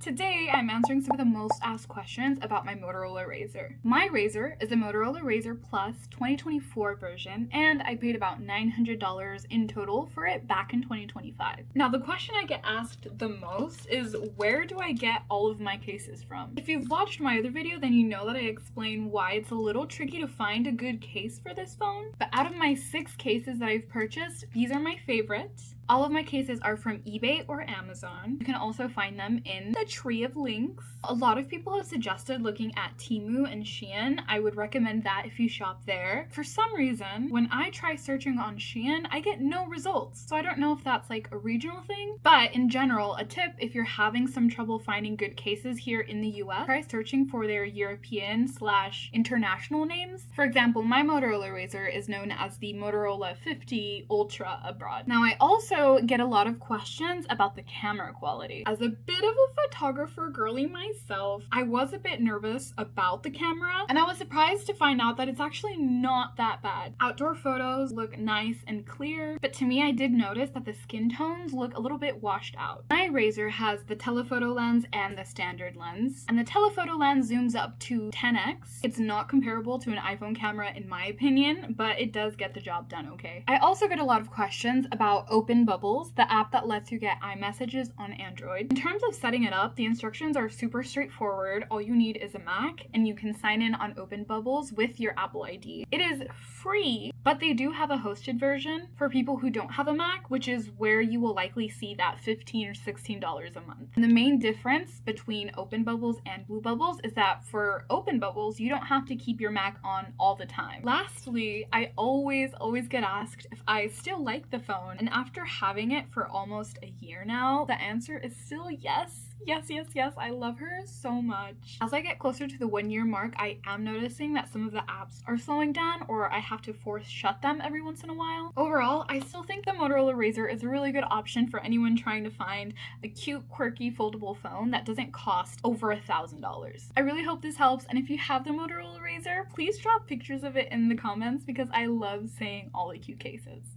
Today, I'm answering some of the most asked questions about my Motorola Razr. My Razr is a Motorola Razr Plus 2024 version, and I paid about $900 in total for it back in 2025. Now, the question I get asked the most is, where do I get all of my cases from? If you've watched my other video, then you know that I explain why it's a little tricky to find a good case for this phone. But out of my 6 cases that I've purchased, these are my favorites. All of my cases are from eBay or Amazon. You can also find them in the tree of links. A lot of people have suggested looking at Temu and Shein. I would recommend that if you shop there. For some reason, when I try searching on Shein, I get no results. So I don't know if that's like a regional thing, but in general, a tip if you're having some trouble finding good cases here in the US, try searching for their European/international names. For example, my Motorola Razr is known as the Motorola 50 Ultra abroad. Now, I also get a lot of questions about the camera quality. As a bit of a photographer girly myself, I was a bit nervous about the camera, and I was surprised to find out that it's actually not that bad. Outdoor photos look nice and clear, but to me, I did notice that the skin tones look a little bit washed out. My Razr has the telephoto lens and the standard lens, and the telephoto lens zooms up to 10x. It's not comparable to an iPhone camera in my opinion, but it does get the job done okay. I also get a lot of questions about Open Bubbles, the app that lets you get iMessages on Android. In terms of setting it up, the instructions are super straightforward. All you need is a Mac, and you can sign in on Open Bubbles with your Apple ID. It is free, but they do have a hosted version for people who don't have a Mac, which is where you will likely see that $15 or $16 a month. And the main difference between Open Bubbles and Blue Bubbles is that for Open Bubbles, you don't have to keep your Mac on all the time. Lastly, I always get asked if I still like the phone, and after having it for almost a year now, the answer is still yes. Yes, I love her so much. As I get closer to the 1-year mark, I am noticing that some of the apps are slowing down, or I have to force shut them every once in a while. Overall, I still think the Motorola Razr is a really good option for anyone trying to find a cute, quirky, foldable phone that doesn't cost over $1,000. I really hope this helps, and if you have the Motorola Razr, please drop pictures of it in the comments because I love seeing all the cute cases.